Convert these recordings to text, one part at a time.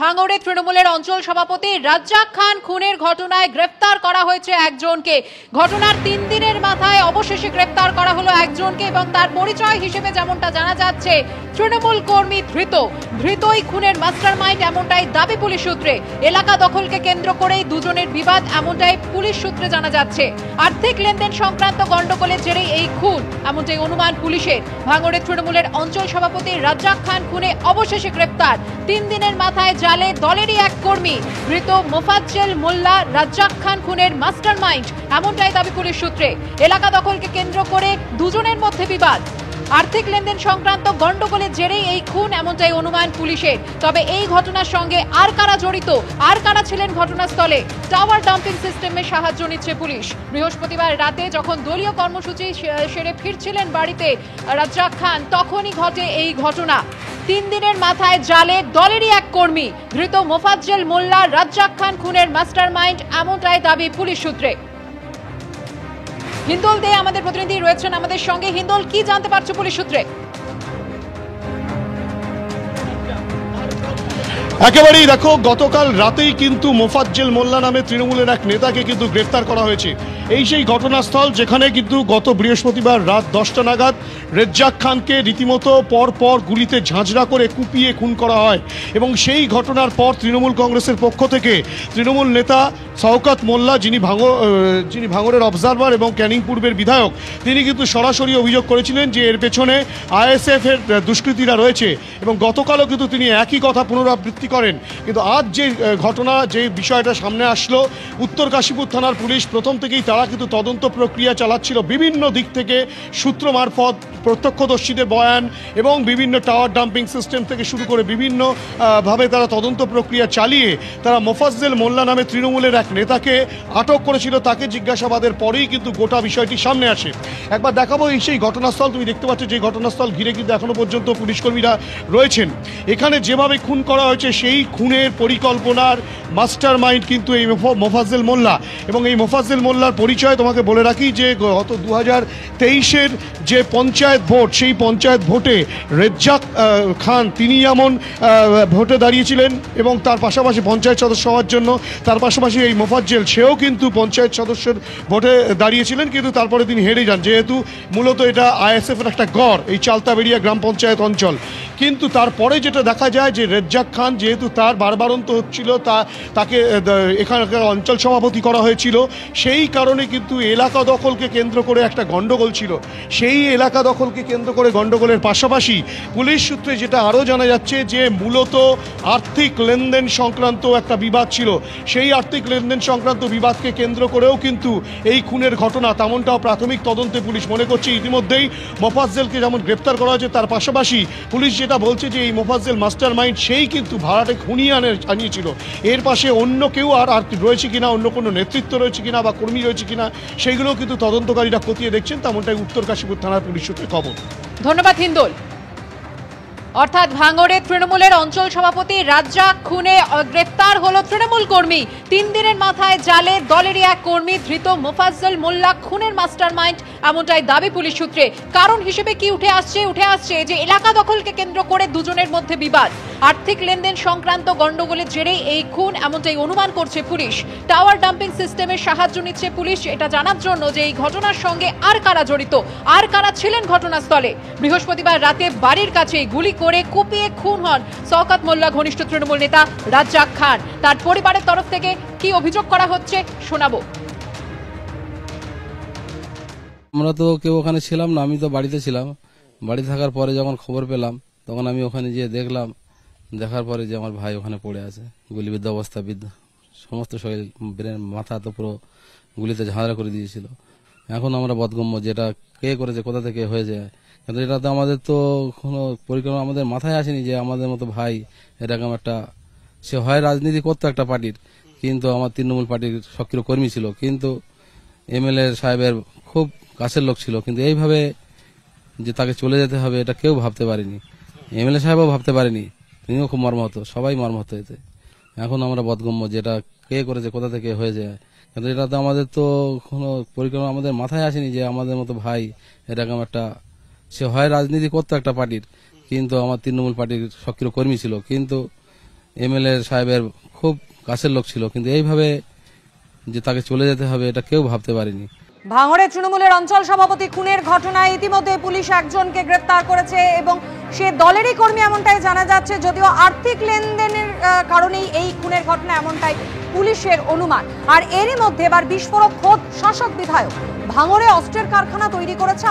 ভাঙড়ে তৃণমূলের অঞ্চল সভাপতি রাজ্জাক খান খুনের ঘটনায় গ্রেফতার করা হয়েছে একজনকে। ঘটনার 3 দিনের মাথায় অবশেষে গ্রেফতার করা হলো একজনকে এবং তার পরিচয় হিসেবে যেমনটা জানা যাচ্ছে তৃণমূল কর্মী ধৃতই খুনের মাস্টারমাইন্ড, এমনটাই দাবি পুলিশ সূত্রে। এলাকা দখলকে কেন্দ্র করেই দুজনের বিবাদ, এমনটাই পুলিশ সূত্রে জানা যাচ্ছে। আর্থিক লেনদেন সংক্রান্ত গন্ডগোলের জেরেই এই খুন, এমনটাই অনুমান পুলিশের। ভাঙড়ে তৃণমূলের অঞ্চল সভাপতি রাজ্জাক খান খুনে অবশেষে গ্রেফতার। 3 দিনের মাথায় জালে দলেরই এক কর্মী। ধৃত মোফাজ্জেল মোল্লা রাজ্জাক খান খুনের মাস্টারমাইন্ড, এমনটাই দাবি পুলিশ সূত্রে। এলাকা দখলকে কেন্দ্র করে দুজনের মধ্যে বিবাদ, আর্থিক লেনদেন সংক্রান্ত গন্ডগোলের জেরেই এই খুন, এমনটাই অনুমান পুলিশের। তবে এই ঘটনার সঙ্গে আর কারা জড়িত, আর কারা ছিলেন ঘটনাস্থলে, টাওয়ার ডাম্পিং সিস্টেমে সাহায্য নিচ্ছে পুলিশ। বৃহস্পতিবার রাতে যখন দলীয় কর্মসূচি সেরে ফিরছিলেন বাড়িতে রাজ্জাক খান, তখনই ঘটে এই ঘটনা। 3 দিনের মাথায় জালে দলেরই এক কর্মী। ধৃত মোফাজ্জেল মোল্লা রাজ্জাক খান খুনের মাস্টারমাইন্ড, এমনটাই দাবি পুলিশ সূত্রে। হিন্দোল দে আমাদের প্রতিনিধি রয়েছেন আমাদের সঙ্গে। হিন্দোল, কি জানতে পারছো পুলিশ সূত্রে? একেবারেই দেখো, গতকাল রাতেই কিন্তু মোফাজ্জেল মোল্লা নামে তৃণমূলের এক নেতাকে কিন্তু গ্রেফতার করা হয়েছে। এই সেই ঘটনাস্থল যেখানে কিন্তু গত বৃহস্পতিবার রাত 10টা নাগাদ রাজ্জাক খানকে রীতিমতো পর গুলিতে ঝাঁঝরা করে কুপিয়ে খুন করা হয়। এবং সেই ঘটনার পর তৃণমূল কংগ্রেসের পক্ষ থেকে তৃণমূল নেতা শওকত মোল্লা, যিনি ভাঙড়ের অবজারভার এবং ক্যানিং পূর্বের বিধায়ক, তিনি কিন্তু সরাসরি অভিযোগ করেছিলেন যে এর পেছনে আইএসএফ এর দুষ্কৃতীরা রয়েছে। এবং গতকালও কিন্তু তিনি একই কথা পুনরাবৃত্তি করেন। কিন্তু আজ যে ঘটনা, যে বিষয়টা সামনে আসলো, উত্তর কাশীপুর থানার পুলিশ প্রথম থেকেই তারা কিন্তু তদন্ত প্রক্রিয়া চালাচ্ছিল বিভিন্ন দিক থেকে, সূত্র মারফত, প্রত্যক্ষদর্শীদের বয়ান এবং বিভিন্ন টাওয়ার ডাম্পিং সিস্টেম থেকে শুরু করে বিভিন্ন ভাবে তারা তদন্ত প্রক্রিয়া চালিয়ে তারা মোফাজ্জেল মোল্লা নামে তৃণমূলের এক নেতাকে আটক করেছিল। তাকে জিজ্ঞাসাবাদের পরেই কিন্তু গোটা বিষয়টি সামনে আসে। একবার দেখাবো এই সেই ঘটনাস্থল। তুমি দেখতে পাচ্ছ যে ঘটনাস্থল ঘিরে কিন্তু এখনো পর্যন্ত পুলিশকর্মীরা রয়েছেন। এখানে যেভাবে খুন করা হয়েছে, সেই খুনের পরিকল্পনার মাস্টার মাইন্ড কিন্তু এই মোফাজ্জেল মোল্লা। এবং এই মোফাজ্জেল মোল্লার পরিচয় তোমাকে বলে রাখি যে গত 2023-এর যে পঞ্চায়েত ভোট, সেই পঞ্চায়েত ভোটে রাজ্জাক খান তিনি যেমন ভোটে দাঁড়িয়েছিলেন এবং তার পাশাপাশি পঞ্চায়েত সদস্য হওয়ার জন্য, তার পাশাপাশি এই মোফাজ্জেল সেও কিন্তু পঞ্চায়েত সদস্যের ভোটে দাঁড়িয়েছিলেন, কিন্তু তারপরে তিনি হেরে যান। যেহেতু মূলত এটা আইএসএফের একটা গড়, এই চালতাবেড়িয়া গ্রাম পঞ্চায়েত অঞ্চল। কিন্তু তারপরে যেটা দেখা যায় যে রাজ্জাক খান, যেহেতু তার বারবারন্ত হচ্ছিল, তাকে এখানকার অঞ্চল সভাপতি করা হয়েছিল, সেই কারণে কিন্তু এলাকা দখলকে কেন্দ্র করে একটা গণ্ডগোল ছিল। সেই এলাকা দখলকে কেন্দ্র করে গণ্ডগোলের পাশাপাশি পুলিশ সূত্রে যেটা আরও জানা যাচ্ছে যে মূলত আর্থিক লেনদেন সংক্রান্ত একটা বিবাদ ছিল। সেই আর্থিক লেনদেন সংক্রান্ত বিবাদকে কেন্দ্র করেও কিন্তু এই খুনের ঘটনা, তেমনটাও প্রাথমিক তদন্তে পুলিশ মনে করছে। ইতিমধ্যেই মোফাজ্জেলকে যেমন গ্রেপ্তার করা হয়েছে, তার পাশাপাশি পুলিশ যেটা বলছে যে এই মোফাজ্জেল মাস্টার মাইন্ড সেই কিন্তু ভাড়াটে খুনিয়ে আনিয়েছিল। এর পাশে অন্য কেউ আর রয়েছে কিনা, অন্য কোনো নেতৃত্ব রয়েছে কিনা বা কর্মী রয়েছে কিনা, সেইগুলো কিন্তু তদন্তকারীরা খতিয়ে দেখছেন, তেমনটাই উত্তর কাশীপুর থানার পুলিশ সূত্রে খবর। ধন্যবাদ হিন্দোল। অর্থাৎ ভাঙড়ে তৃণমূলের অঞ্চল সভাপতি রাজ্জাক খুনে গ্রেফতার হলো তৃণমূল কর্মী। 3 দিনের মাথায় জালে দলেরই এক কর্মী। ধৃত মোফাজ্জেল মোল্লা খুনের মাস্টারমাইন্ড, এমনটাই দাবি পুলিশ সূত্রে। কারণ হিসেবে কি উঠে আসছে যে এলাকা দখলকে কেন্দ্র করে দুজনের মধ্যে বিবাদ, আর্থিক লেনদেন সংক্রান্ত গন্ডগোলের জেরেই এই খুন, এমনটাই অনুমান করছে পুলিশ। টাওয়ার ডাম্পিং সিস্টেমের সাহায্য নিচ্ছে পুলিশ এটা জানার জন্য যে এই ঘটনার সঙ্গে আর কারা জড়িত, আর কারা ছিলেন ঘটনাস্থলে। বৃহস্পতিবার রাতে বাড়ির কাছে গুলি করে কুপিয়ে খুন হন শওকত মোল্লা ঘনিষ্ঠ তৃণমূল নেতা রাজ্জাক খান। তার পরিবারের তরফ থেকে কি অভিযোগ করা হচ্ছে শোনাবো। আমরা তো কেউ ওখানে ছিলাম না, আমি তো বাড়িতে ছিলাম। বাড়িতে থাকার পরে যখন খবর পেলাম, তখন আমি ওখানে গিয়ে দেখলাম। দেখার পরে যে আমার ভাই ওখানে পড়ে আছে, গুলিবিদ্ধ অবস্থা, সমস্ত শরীর, ব্রেন, মাথা তো পুরো গুলিতে ঝাঁঝরা করে দিয়েছিল। এখন আমরা বোধগম্য যেটা কে করেছে, কোথা থেকে হয়ে যায়, কিন্তু এটা তো আমাদের তো কোনো পরিকল্পনা আমাদের মাথায় আসেনি যে আমাদের মতো ভাই এরকম একটা, সে হয় রাজনীতি করতো একটা পার্টির, কিন্তু আমার তৃণমূল পার্টির সক্রিয় কর্মী ছিল, কিন্তু এমএলএ সাহেবের খুব কাছের লোক ছিল, কিন্তু এইভাবে যে তাকে চলে যেতে হবে এটা কেউ ভাবতে পারেনি। এমএলএ সাহেবও ভাবতে পারেনি, তিনিও খুব মর্মাহত। সবাই মর্মাহত হয়েছে। এখন আমরা বোধগম্য যেটা কে করেছে, কোথা থেকে হয়ে যায়, কিন্তু এটা তো আমাদের তো কোনো পরিকল্পনা আমাদের মাথায় আসেনি যে আমাদের মতো ভাই এরকম একটা, সে হয় রাজনীতি করতো একটা পার্টির, কিন্তু আমার তৃণমূল পার্টির সক্রিয় কর্মী ছিল, কিন্তু এমএলএ সাহেবের খুব কাছের লোক ছিল, কিন্তু এইভাবে যে তাকে চলে যেতে হবে এটা কেউ ভাবতে পারেনি। ভাঙড়ে তৃণমূলের অঞ্চল সভাপতি খুনের ঘটনায় ইতিমধ্যে পুলিশ একজনকে গ্রেফতার করেছে এবং সে দলেরই কর্মী এমনটাই জানা যাচ্ছে, যদিও আর্থিক লেনদেনের কারণেই এই খুনের ঘটনা এমনটাই পুলিশের অনুমান। আর এরই মধ্যে এবার বিস্ফোরক খোদ শাসক বিধায়ক। ভাঙড়ে অস্ত্রের কারখানা তৈরি করেছে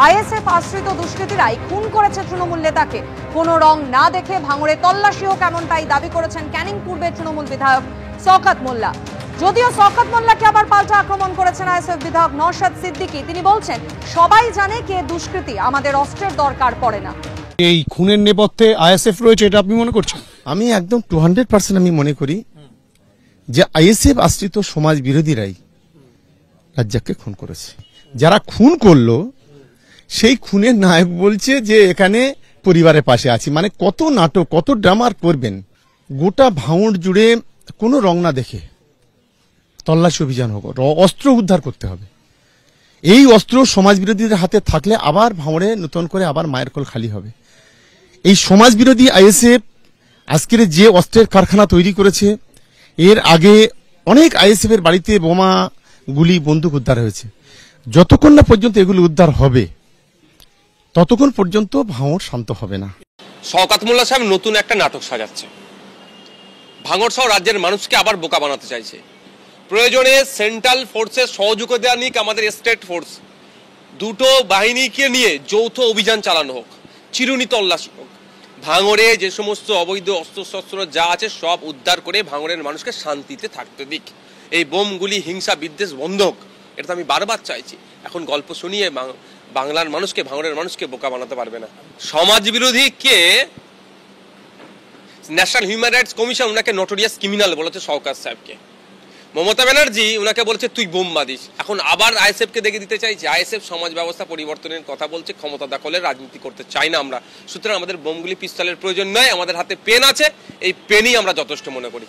আইএসএফ আশ্রিত দুষ্কৃতীরাই খুন করেছে তৃণমূল নেতাকে। কোনো রং না দেখে ভাঙড়ে তল্লাশি হোক এমনটাই দাবি করেছেন ক্যানিং পূর্বের তৃণমূল বিধায়ক শওকত মোল্লা। যদিও শওকত মোল্লাকে আবার পাল্টা আক্রমণ করেছেন আইএসএফ বিধায়ক নওশাদ সিদ্দিকী। তিনি বলছেন, সবাই জানে কে দুষ্কৃতী, আমাদের অস্ত্রের দরকার পড়ে না। এই খুনের নেপথ্যে আইএসএফ রয়েছে, এটা আপনি মনে করছেন? আমি একদম 200% আমি মনে করি যে আইএসএফ আশ্রিত সমাজ বিরোধীরাই রাজ্জাককে খুন করেছে। যারা খুন করলো সেই খুনের নায়ক বলছে যে এখানে পরিবারের পাশে আছি। মানে কত নাটক, কত ড্রামার করবেন। গোটা ভাঙড় জুড়ে কোনো রং না দেখে তল্লাশি অভিযান হোক, অস্ত্র উদ্ধার করতে হবে। এই অস্ত্র সমাজ বিরোধীদের হাতে থাকলে আবার ভাঙড়ে নতুন করে আবার মায়ের কোল খালি হবে। এই সমাজ বিরোধী আইএসএফ আজকের যে অস্ত্রের কারখানা তৈরি করেছে, এর আগে অনেক আইএসএফ এর বাড়িতে বোমা, গুলি, বন্দুক উদ্ধার হয়েছে। যতক্ষণ না পর্যন্ত এগুলো উদ্ধার হবে ততক্ষণ পর্যন্ত ভাঙড় শান্ত হবে না। শওকত মোল্লা সাহেব নতুন একটা নাটক সাজাচ্ছে। ভাঙড় সহ রাজ্যের মানুষকে আবার বোকা বানাতে চাইছে। প্রয়োজনে সেন্ট্রাল ফোর্সের সহযোগিতা নিক, আমাদের স্টেট ফোর্স, দুটো বাহিনীকে নিয়ে যৌথ অভিযান চালানো হোক, চিরুনি তল্লাশি হোক। ভাঙড়ে যে সমস্ত অবৈধ অস্ত্রশস্ত্র যা আছে সব উদ্ধার করে ভাঙড়ের মানুষকে শান্তিতে থাকতে দিক। এই বোমগুলি, হিংসা, বিদ্বেষ বন্ধ হোক। এটা তো আমি বারবার চাইছি। এখন গল্প শুনিয়ে বাংলার মানুষকে, ভাঙড়ের মানুষকে বোকা বানাতে পারবে না। সমাজ বিরোধী কে ন্যাশনাল হিউম্যান রাইটস কমিশন ওনাকে নটোরিয়াস ক্রিমিনাল বলেছে শওকত সাহেবকে। মমতা ব্যানার্জি ওনাকে বলেছে তুই বোম বাঁধিস। এখন আবার আইএসএফ কে দেখে দিতে চাইছে। আইএসএফ সমাজ ব্যবস্থা পরিবর্তনের কথা বলছে, ক্ষমতা দখলের রাজনীতি করতে চাই না আমরা। সুতরাং আমাদের বোমগুলি, পিস্তলের প্রয়োজন নয়। আমাদের হাতে পেন আছে, এই পেনই আমরা যথেষ্ট মনে করি।